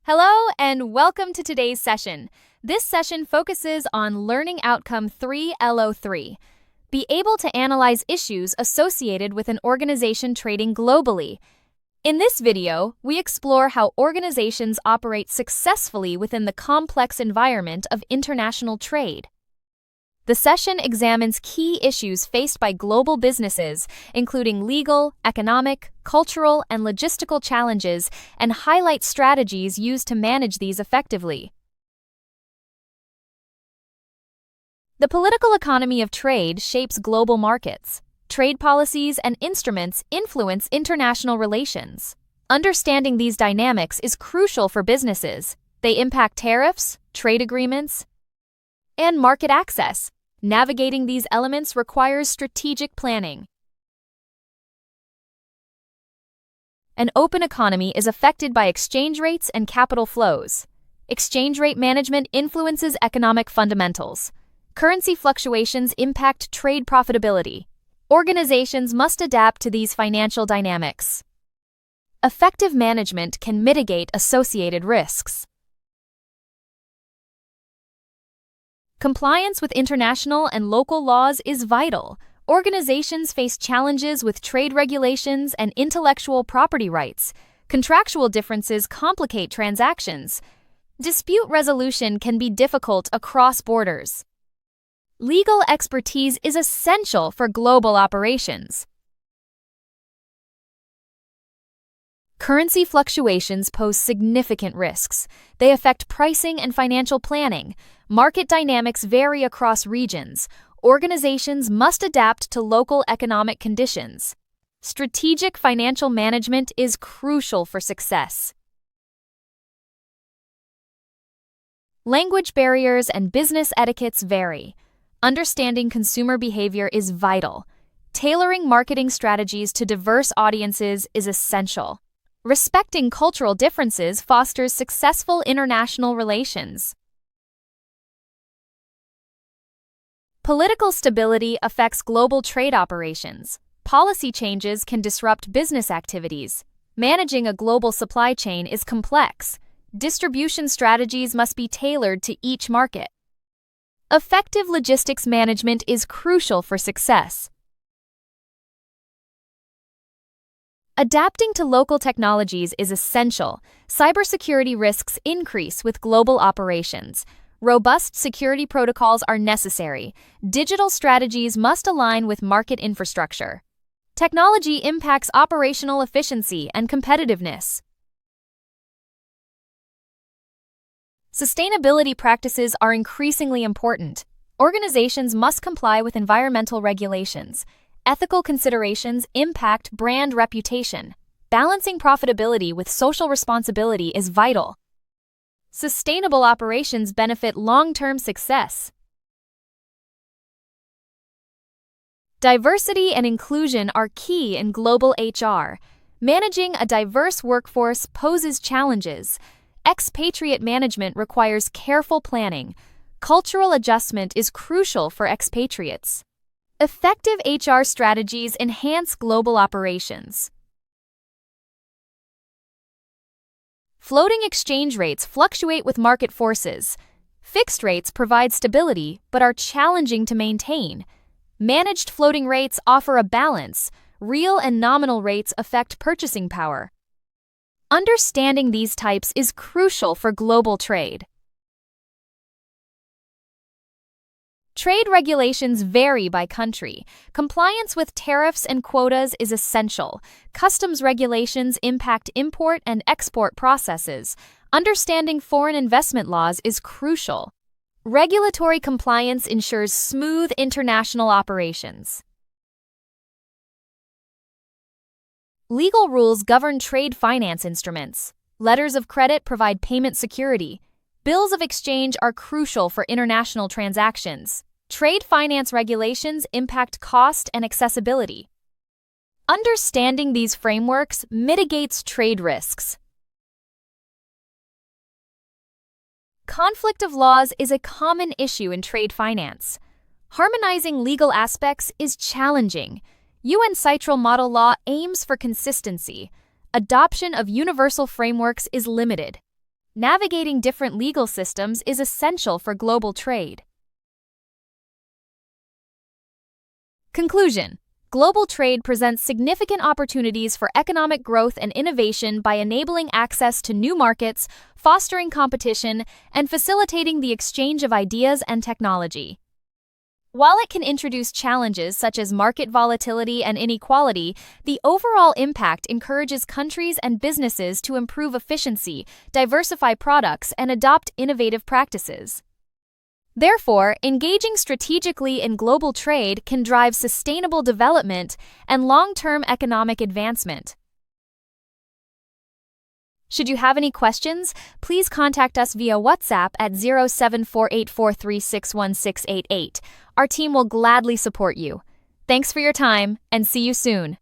Hello and welcome to today's session. This session focuses on Learning Outcome 3 LO3. Be able to analyze issues associated with an organization trading globally. In this video, we explore how organizations operate successfully within the complex environment of international trade. The session examines key issues faced by global businesses, including legal, economic, cultural, and logistical challenges, and highlights strategies used to manage these effectively. The political economy of trade shapes global markets. Trade policies and instruments influence international relations. Understanding these dynamics is crucial for businesses. They impact tariffs, trade agreements, and market access. Navigating these elements requires strategic planning. An open economy is affected by exchange rates and capital flows. Exchange rate management influences economic fundamentals. Currency fluctuations impact trade profitability. Organizations must adapt to these financial dynamics. Effective management can mitigate associated risks. Compliance with international and local laws is vital. Organizations face challenges with trade regulations and intellectual property rights. Contractual differences complicate transactions. Dispute resolution can be difficult across borders. Legal expertise is essential for global operations. Currency fluctuations pose significant risks. They affect pricing and financial planning. Market dynamics vary across regions. Organizations must adapt to local economic conditions. Strategic financial management is crucial for success. Language barriers and business etiquettes vary. Understanding consumer behavior is vital. Tailoring marketing strategies to diverse audiences is essential. Respecting cultural differences fosters successful international relations. Political stability affects global trade operations. Policy changes can disrupt business activities. Managing a global supply chain is complex. Distribution strategies must be tailored to each market. Effective logistics management is crucial for success. Adapting to local technologies is essential. Cybersecurity risks increase with global operations. Robust security protocols are necessary. Digital strategies must align with market infrastructure. Technology impacts operational efficiency and competitiveness. Sustainability practices are increasingly important. Organizations must comply with environmental regulations. Ethical considerations impact brand reputation. Balancing profitability with social responsibility is vital. Sustainable operations benefit long-term success. Diversity and inclusion are key in global HR. Managing a diverse workforce poses challenges. Expatriate management requires careful planning. Cultural adjustment is crucial for expatriates. Effective HR strategies enhance global operations. Floating exchange rates fluctuate with market forces. Fixed rates provide stability but are challenging to maintain. Managed floating rates offer a balance. Real and nominal rates affect purchasing power. Understanding these types is crucial for global trade. Trade regulations vary by country. Compliance with tariffs and quotas is essential. Customs regulations impact import and export processes. Understanding foreign investment laws is crucial. Regulatory compliance ensures smooth international operations. Legal rules govern trade finance instruments. Letters of credit provide payment security. Bills of exchange are crucial for international transactions. Trade finance regulations impact cost and accessibility. Understanding these frameworks mitigates trade risks. Conflict of laws is a common issue in trade finance. Harmonizing legal aspects is challenging. UN Citral Model Law aims for consistency. Adoption of universal frameworks is limited. Navigating different legal systems is essential for global trade. Conclusion: global trade presents significant opportunities for economic growth and innovation by enabling access to new markets, fostering competition, and facilitating the exchange of ideas and technology. While it can introduce challenges such as market volatility and inequality, the overall impact encourages countries and businesses to improve efficiency, diversify products, and adopt innovative practices. Therefore, engaging strategically in global trade can drive sustainable development and long-term economic advancement. Should you have any questions, please contact us via WhatsApp at 074843616888. Our team will gladly support you. Thanks for your time, and see you soon.